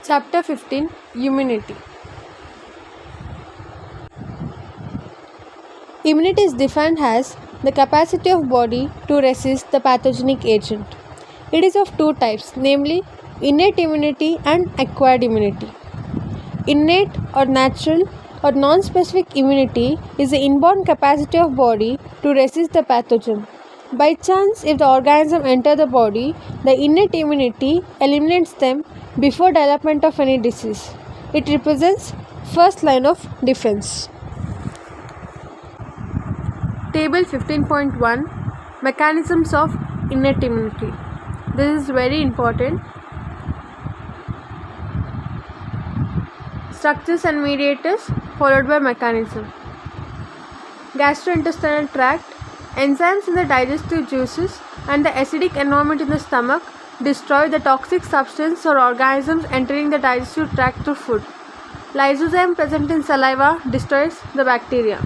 Chapter 15 Immunity. Immunity is defined as the capacity of body to resist the pathogenic agent. It is of two types, namely innate immunity and acquired immunity. Innate or natural or non-specific immunity is the inborn capacity of body to resist the pathogen. By chance, if the organism enter the body, the innate immunity eliminates them before development of any disease. It represents first line of defense. Table 15.1 Mechanisms of innate immunity. This is very important. Structures and mediators followed by mechanism. Gastrointestinal tract. Enzymes in the digestive juices and the acidic environment in the stomach destroy the toxic substance or organisms entering the digestive tract through food. Lysozyme present in saliva destroys the bacteria.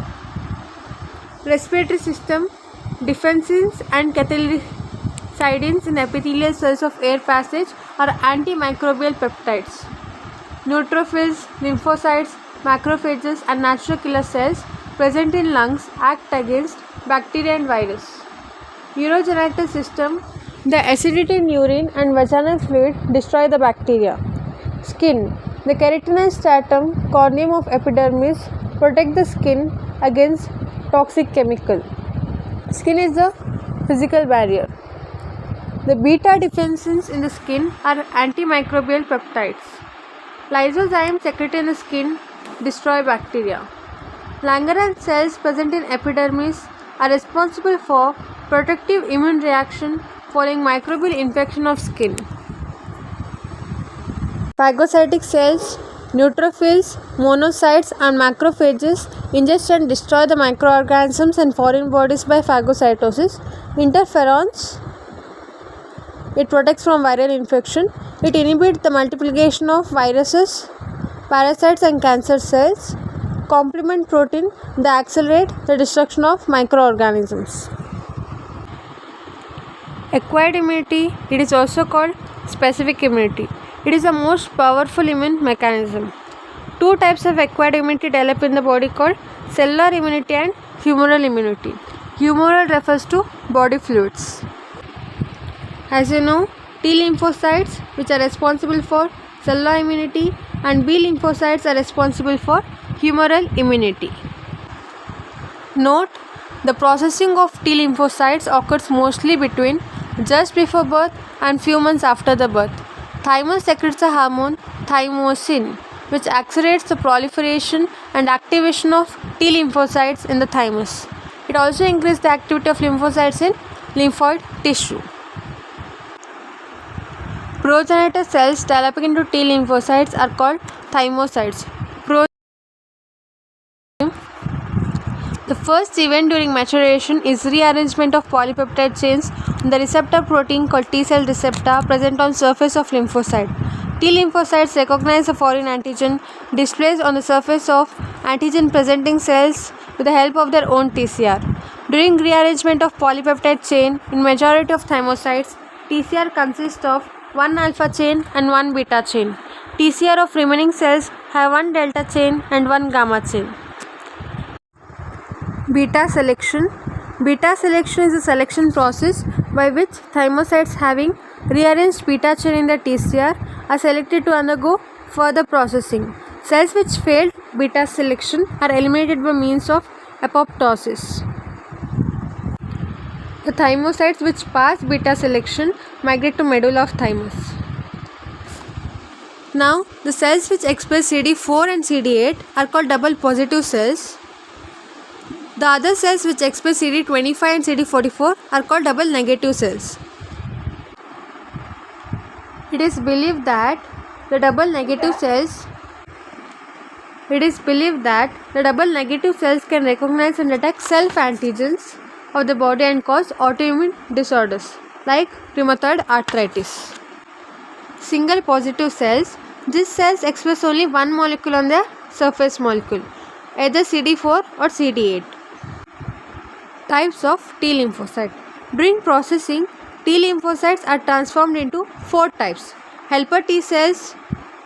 Respiratory system. Defensins and cathelicidins in epithelial cells of air passage are antimicrobial peptides. Neutrophils, lymphocytes, macrophages and natural killer cells present in lungs act against bacteria and virus. Urogenital system. The acidity in urine and vaginal fluid destroy the bacteria. Skin. The keratinized stratum corneum of epidermis protect the skin against toxic chemical. Skin is the physical barrier. The beta defensins in the skin are antimicrobial peptides. Lysozymes secreted in the skin destroy bacteria. Langerhans cells present in epidermis are responsible for protective immune reaction following microbial infection of skin. Phagocytic cells, neutrophils, monocytes and macrophages ingest and destroy the microorganisms and foreign bodies by phagocytosis. Interferons, it protects from viral infection. It inhibits the multiplication of viruses, parasites and cancer cells. Complement protein, they accelerate the destruction of microorganisms. Acquired immunity, it is also called specific immunity. It is the most powerful immune mechanism. Two types of acquired immunity develop in the body called cellular immunity and humoral immunity. Humoral refers to body fluids. As you know, T lymphocytes, which are responsible for cellular immunity, and B lymphocytes are responsible for humoral immunity. Note, the processing of T lymphocytes occurs mostly between just before birth and few months after the birth. Thymus secretes a hormone, thymosin, which accelerates the proliferation and activation of T lymphocytes in the thymus. It also increases the activity of lymphocytes in lymphoid tissue. Progenitor cells developing into T lymphocytes are called thymocytes. The first event during maturation is rearrangement of polypeptide chains on the receptor protein called T cell receptor present on surface of lymphocyte. T lymphocytes recognize a foreign antigen displaced on the surface of antigen presenting cells with the help of their own TCR. During rearrangement of polypeptide chain in majority of thymocytes, TCR consists of one alpha chain and one beta chain. TCR of remaining cells have one delta chain and one gamma chain. Beta selection. Beta selection is a selection process by which thymocytes having rearranged beta chain in the TCR are selected to undergo further processing. Cells which failed beta selection are eliminated by means of apoptosis. The thymocytes which pass beta selection migrate to medulla of thymus. Now, the cells which express CD4 and CD8 are called double positive cells. The other cells which express CD25 and CD44 are called double negative cells. It is believed that the double negative cells can recognize and detect self-antigens of the body and cause autoimmune disorders like rheumatoid arthritis. Single positive cells. These cells express only one molecule on their surface molecule, either CD4 or CD8. Types of T lymphocyte. During processing, T lymphocytes are transformed into four types: helper T cells,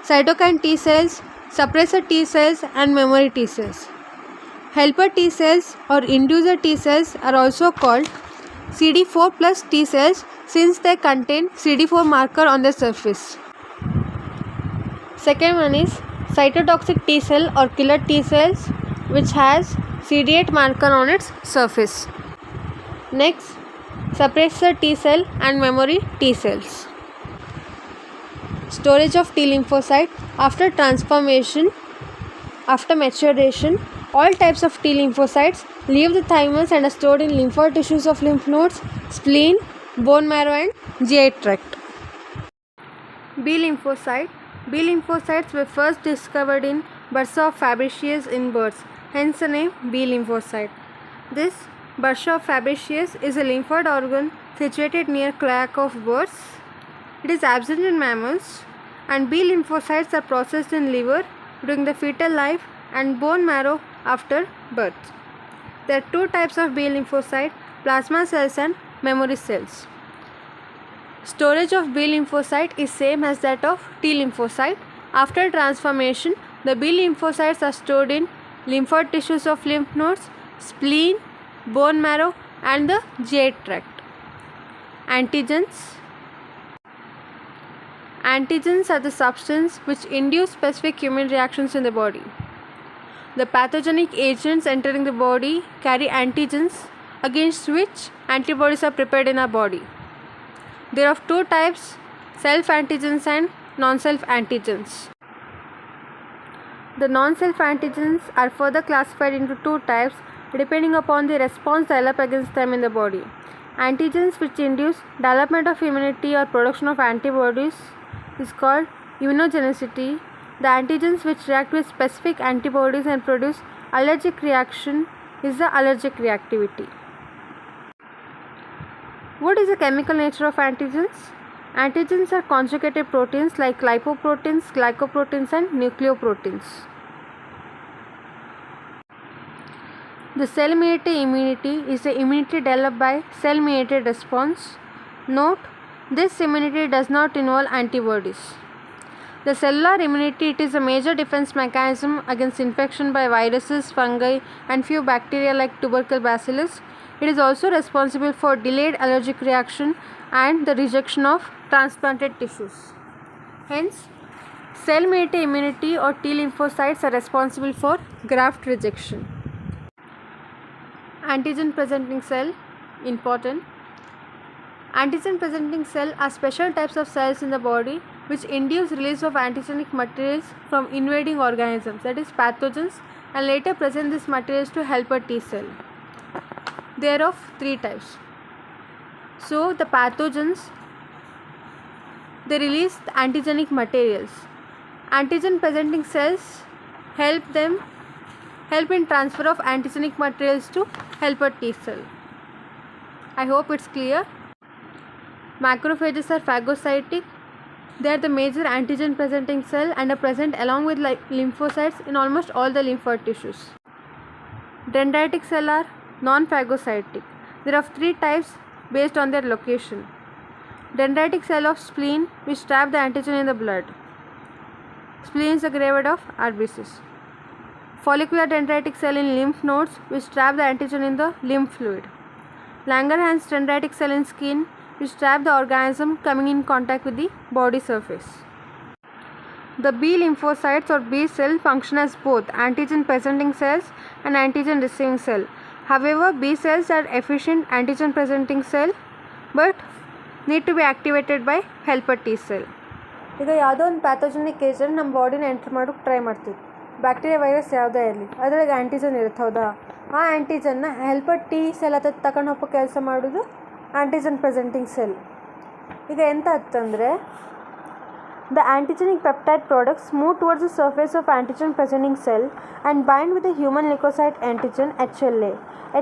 cytokine T cells, suppressor T cells, and memory T cells. Helper T cells or inducer T cells are also called CD4 plus T cells since they contain CD4 marker on their surface. Second one is cytotoxic T cell or killer T cells which has CD8 marker on its surface. Next, suppressor T cell and memory T cells. Storage of T lymphocyte after transformation. After maturation, all types of T lymphocytes leave the thymus and are stored in lymphoid tissues of lymph nodes, spleen, bone marrow and GI tract. B lymphocyte. B lymphocytes were first discovered in bursa of Fabricius in birds, hence the name B lymphocyte. This bursa of Fabricius is a lymphoid organ situated near cloaca of birds. It is absent in mammals, and B lymphocytes are processed in liver during the fetal life and bone marrow after birth. There are two types of B lymphocyte, plasma cells and memory cells. Storage of B lymphocyte is same as that of T lymphocyte. After transformation, the B lymphocytes are stored in lymphoid tissues of lymph nodes, spleen, bone marrow and the GI tract. Antigens. Antigens are the substances which induce specific human reactions in the body. The pathogenic agents entering the body carry antigens against which antibodies are prepared in our body. There are of two types, self antigens and non-self antigens. The non-self antigens are further classified into two types depending upon the response developed against them in the body. Antigens which induce development of immunity or production of antibodies is called immunogenicity. The antigens which react with specific antibodies and produce allergic reaction is the allergic reactivity. What is the chemical nature of antigens? Antigens are conjugated proteins like lipoproteins, glycoproteins and nucleoproteins. The cell-mediated immunity is the immunity developed by cell-mediated response. Note, this immunity does not involve antibodies. The cellular immunity, it is a major defense mechanism against infection by viruses, fungi and few bacteria like tubercle bacillus. It is also responsible for delayed allergic reaction and the rejection of transplanted tissues. Hence, cell-mediated immunity or T lymphocytes are responsible for graft rejection. Antigen presenting cell, important. Antigen presenting cell are special types of cells in the body which induce release of antigenic materials from invading organisms, that is pathogens, and later present these materials to helper T cell. They are of three types. So the pathogens, they release the antigenic materials. Antigen presenting cells help in transfer of antigenic materials to helper T cell. I hope it's clear. Macrophages are phagocytic. They are the major antigen presenting cell and are present along with lymphocytes in almost all the lymphoid tissues. Dendritic cell are non-phagocytic. There are three types based on their location. Dendritic cell of spleen which trap the antigen in the blood. Spleen is a graveyard of RBCs. Follicular dendritic cell in lymph nodes which trap the antigen in the lymph fluid. Langerhans dendritic cell in skin which trap the organism coming in contact with the body surface. The B lymphocytes or B cell function as both antigen presenting cells and antigen receiving cell. However, B cells are efficient antigen presenting cell but need to be activated by helper T cell. ಈಗ ಯಾವುದೋ ಒಂದು pathogenic agent ನಮ್ಮ ಬಾಡಿನ entry ಮಾಡೋಕ್ಕೆ try ಮಾಡ್ತೀವಿ. Bacteria virus ಯಾವುದೇ ಇರಲಿ ಅದರೊಳಗೆ ಆ್ಯಂಟಿಜನ್ ಇರುತ್ತೆ, ಹೌದಾ? ಆ ಆ್ಯಂಟಿಜನ್ನ ಹೆಲ್ಪರ್ ಟಿ ಸೆಲ್ ಅಥವಾ ತಗೊಂಡು ಹೋಗೋ ಕೆಲಸ ಮಾಡೋದು ಆ್ಯಂಟಿಜನ್ ಪ್ರೆಸೆಂಟಿಂಗ್ ಸೆಲ್. ಈಗ ಎಂತ ಅಂತಂದರೆ the antigenic peptide products move towards the surface of antigen presenting cell and bind with the human leukocyte antigen HLA.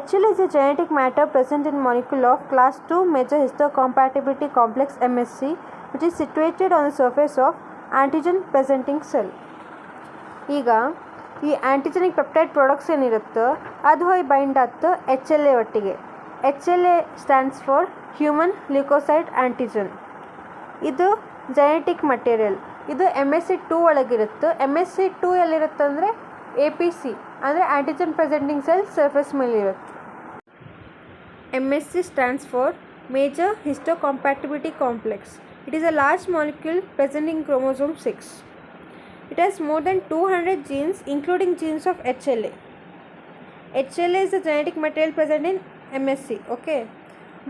HLA is a genetic matter present in molecule of class 2 major histocompatibility complex MSC which is situated on the surface of antigen presenting cell. ಈಗ ಈ ಆ್ಯಂಟಿಜೆನಿಕ್ peptide products ಏನಿರುತ್ತೋ ಅದು ಹೋಗಿ bind ಆಗ್ತು HLA ಒಟ್ಟಿಗೆ. HLA stands for human leukocyte antigen. ಇದು genetic material. ಇದು MSC2 ಒಳಗಿರುತ್ತೆ. MSC2 ಎಲ್ಲಿರುತ್ತೆ ಅಂದರೆ APC ಅಂದರೆ ಆ್ಯಂಟಿಜನ್ ಪ್ರೆಸೆಂಟಿಂಗ್ ಸೆಲ್ ಸರ್ಫೇಸ್ ಮೇಲೆ ಇರುತ್ತೆ. MSC stands for Major Histocompatibility Complex. It is a large molecule present in chromosome 6. It has more than 200 genes including genes of HLA. HLA is the genetic material present in MSC. Okay.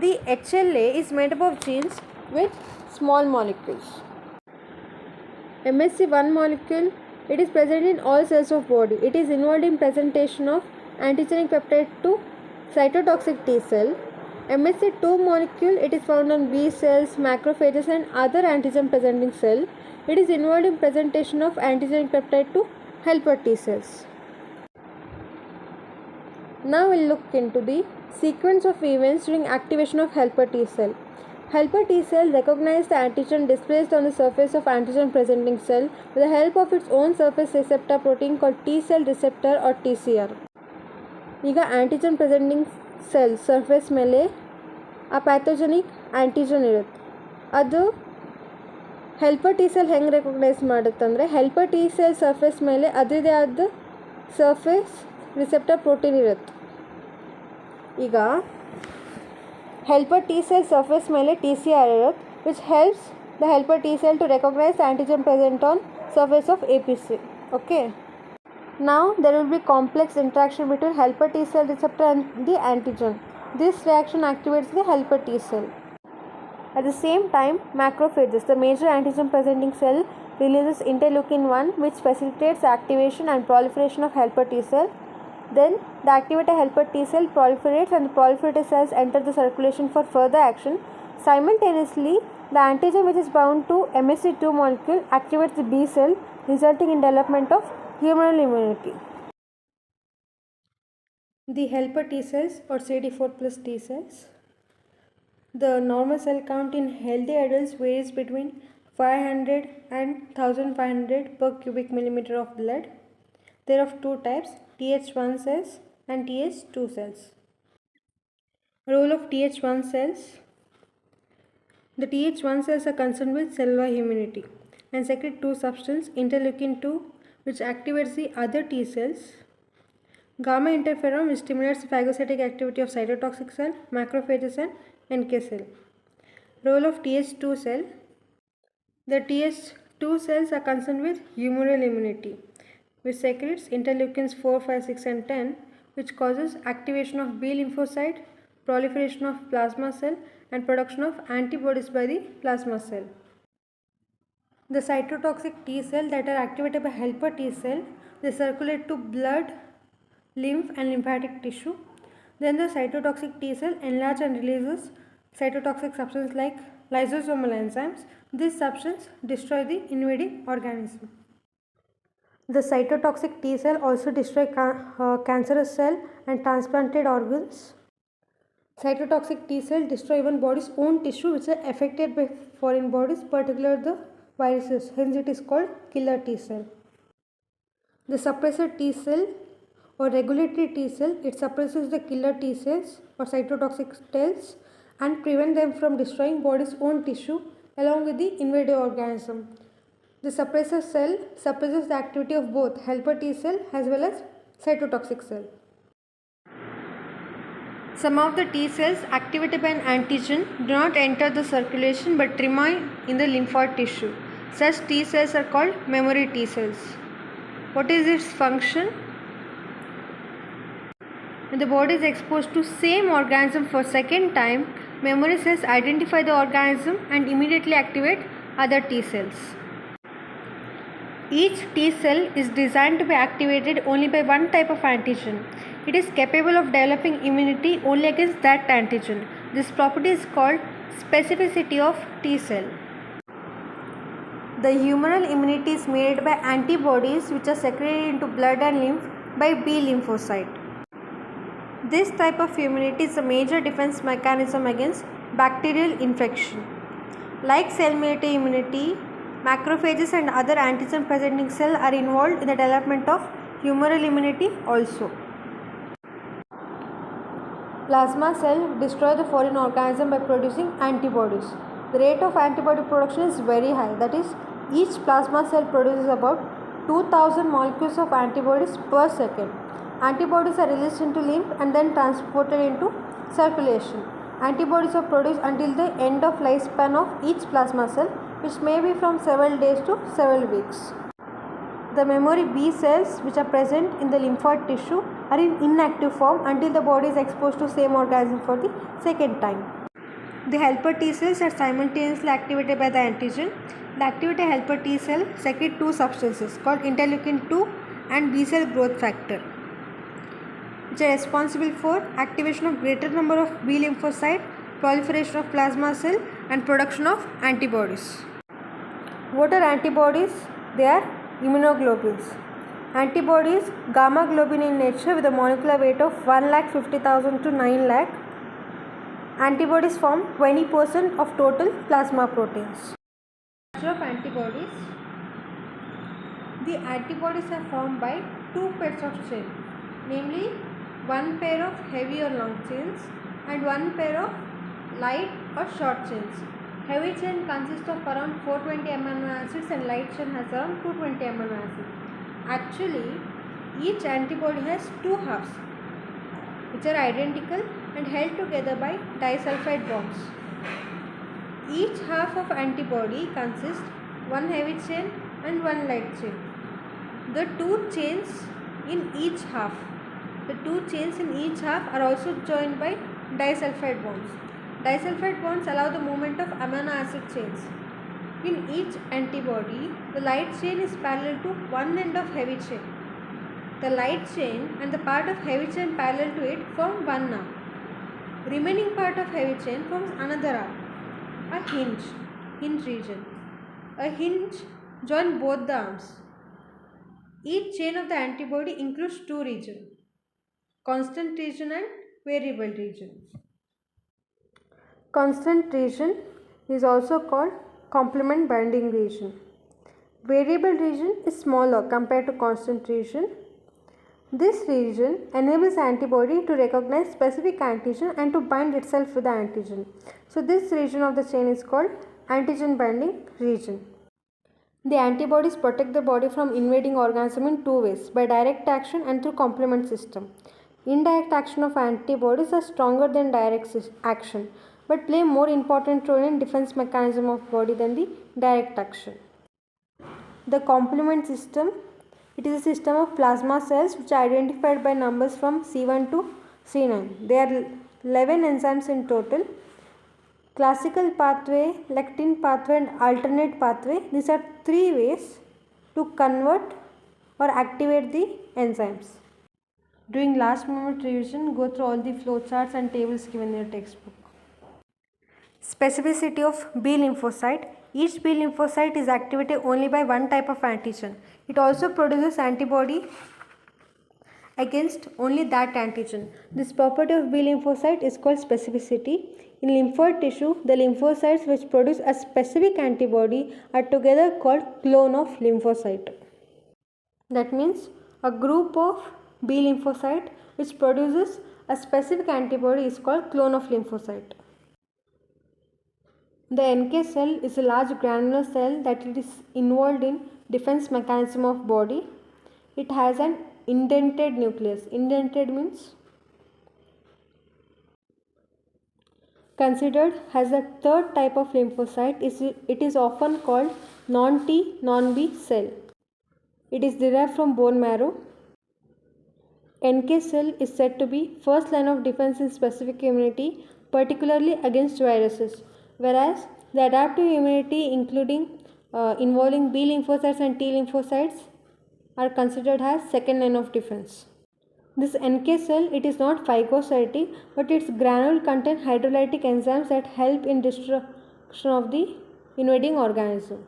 The HLA is made up of genes with small molecules. MSC1 molecule, it is present in all cells of body. It is involved in presentation of antigenic peptide to cytotoxic T cell. MSC2 molecule, it is found on B cells, macrophages and other antigen presenting cell. It is involved in presentation of antigenic peptide to helper T cells. Now we'll look into the sequence of events during activation of helper T cell. Helper T cell recognizes the antigen displaced on the surface of antigen presenting cell with the help of its own surface receptor protein called T cell receptor or TCR. ಈಗ antigen presenting cell surface ಮೇಲೆ ಆ pathogenic antigen ಇರುತ್ತೆ. ಅದು helper T cell ಹೆಂಗೆ recognise ಮಾಡುತ್ತಂದರೆ helper T cell surface ಮೇಲೆ ಅದರದೇ ಆದ ಸರ್ಫೇಸ್ ರಿಸೆಪ್ಟರ್ ಪ್ರೋಟೀನ್ ಇರುತ್ತೆ. ಈಗ helper T cell surface ಮೇಲೆ TCR ಇರುತ್ತೆ which helps the helper T cell to recognize the antigen present on surface of APC. Okay. Now there will be complex interaction between helper T cell receptor and the antigen. This reaction activates the helper T cell. At the same time, macrophages, the major antigen presenting cell, releases interleukin-1 which facilitates the activation and proliferation of helper T cell. Then the activated helper T cell proliferates and the proliferated cells enter the circulation for further action. Simultaneously, the antigen which is bound to MSC2 molecule activates the B cell, resulting in development of humoral immunity. The helper T cells or CD4 plus T cells. The normal cell count in healthy adults varies between 500 and 1500 per cubic millimeter of blood. There are of two types, Th1 cells and Th2 cells. Role of Th1 cells. The Th1 cells are concerned with cellular immunity and secrete two substances, interleukin-2 which activates the other T cells. Gamma interferon which stimulates the phagocytic activity of cytotoxic cell, macrophages and NK cell. Role of Th2 cell. The Th2 cells are concerned with humoral immunity which secretes interleukins 4, 5, 6 and 10 which causes activation of B lymphocyte, proliferation of plasma cell and production of antibodies by the plasma cell. The cytotoxic T cell that are activated by helper T cell, they circulate to blood, lymph and lymphatic tissue. Then the cytotoxic T cell enlarge and releases cytotoxic substance like lysosomal enzymes. This substance destroy the invading organism. The cytotoxic T cell also destroy cancerous cell and transplanted organs. Cytotoxic T cell destroy even body's own tissue which are affected by foreign bodies, particularly the viruses. Hence it is called killer T cell. The suppressor T cell or regulatory T cell, it suppresses the killer T cells or cytotoxic cells and prevent them from destroying body's own tissue along with the invading organism. The suppressor cell suppresses the activity of both helper T cell as well as cytotoxic cell. Some of the T cells activated by an antigen do not enter the circulation but remain in the lymphoid tissue. Such T cells are called memory T cells. What is its function? When the body is exposed to same organism for second time, memory cells identify the organism and immediately activate other T cells. Each T cell is designed to be activated only by one type of antigen. It is capable of developing immunity only against that antigen. This property is called specificity of T cell. The humoral immunity is made by antibodies which are secreted into blood and lymph by B lymphocyte. This type of immunity is a major defense mechanism against bacterial infection. Like cell-mediated immunity, macrophages and other antigen presenting cells are involved in the development of humoral immunity also. Plasma cells destroy the foreign organism by producing antibodies. The rate of antibody production is very high, that is, Each plasma cell produces about 2000 molecules of antibodies per second. Antibodies are released into lymph and then transported into circulation. Antibodies are produced until the end of lifespan of each plasma cell, which may be from several days to several weeks. The memory B cells, which are present in the lymphoid tissue, are in inactive form until the body is exposed to same organism for the second time. The helper T cells are simultaneously activated by the antigen. The activated helper T cell secrete two substances called interleukin 2 and B cell growth factor, which are responsible for activation of greater number of B lymphocyte, proliferation of plasma cell and production of antibodies. What are antibodies? They are immunoglobulins. Antibodies gamma globin in nature with a molecular weight of 1,50,000 to 9 lakh. Antibodies form 20% of total plasma proteins. Of antibodies. The antibodies are formed by two pairs of chains, namely one pair of heavy or long chains and one pair of light or short chains. Heavy chain consists of around 420 amino acids and light chain has around 220 amino acids. Actually, each antibody has two halves, which are identical and held together by disulfide bonds. Each half of antibody consists one heavy chain and one light chain. The two chains in each half are also joined by disulfide bonds. Disulfide bonds allow the movement of amino acid chains. In each antibody, the light chain is parallel to one end of heavy chain. The light chain and the part of heavy chain parallel to it form one arm. Remaining part of heavy chain forms another arm, a hinge region. A hinge joins both the arms. Each chain of the antibody includes two regions, constant region and variable region. Constant region is also called complement binding region. Variable region is smaller compared to constant region. This region enables antibody to recognize specific antigen and to bind itself with the antigen. So this region of the chain is called antigen binding region. The antibodies protect the body from invading organism in two ways, by direct action and through complement system. Indirect action of antibodies are stronger than direct action, but play more important role in defense mechanism of body than the direct action. The complement system, it is a system of plasma cells which are identified by numbers from C1 to C9. There are 11 enzymes in total. Classical pathway, lectin pathway and alternate pathway. These are three ways to convert or activate the enzymes. During last moment revision, go through all the flowcharts and tables given in your textbook. Specificity of B lymphocyte. Each B lymphocyte is activated only by one type of antigen. It also produces antibody against only that antigen. This property of B lymphocyte is called specificity. In lymphoid tissue, the lymphocytes which produce a specific antibody are together called clone of lymphocyte. That means a group of B lymphocyte which produces a specific antibody is called clone of lymphocyte. The NK cell is a large granular cell that is involved in defense mechanism of body. It has an indented nucleus. Indented means considered as a third type of lymphocyte. It is often called non-T, non-B cell. It is derived from bone marrow. NK cell is said to be first line of defense in specific immunity, particularly against viruses, whereas the adaptive immunity involving B lymphocytes and T lymphocytes are considered as second line of defense. This NK cell, it is not phagocytic, but its granule contain hydrolytic enzymes that help in destruction of the invading organism.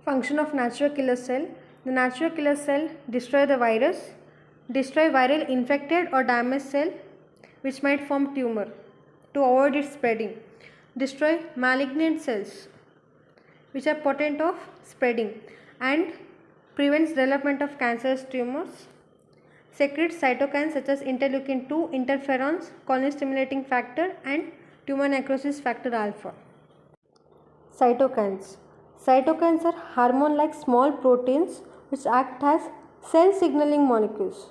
Function of natural killer cell. The natural killer cell destroy the virus, destroy viral infected or damaged cell which might form tumor to avoid its spreading, destroy malignant cells which are potent of spreading and prevents development of cancerous tumors, secretes cytokines such as interleukin 2, interferons, colony stimulating factor and tumor necrosis factor alpha. Cytokines. Cytokines are hormone-like small proteins which act as cell signaling molecules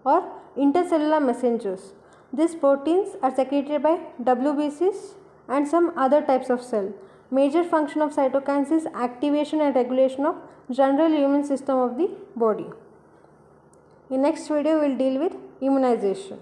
or intercellular messengers. These proteins are secreted by WBCs and some other types of cell. Major function of cytokines is activation and regulation of general immune system of the body. In next video we will deal with immunization.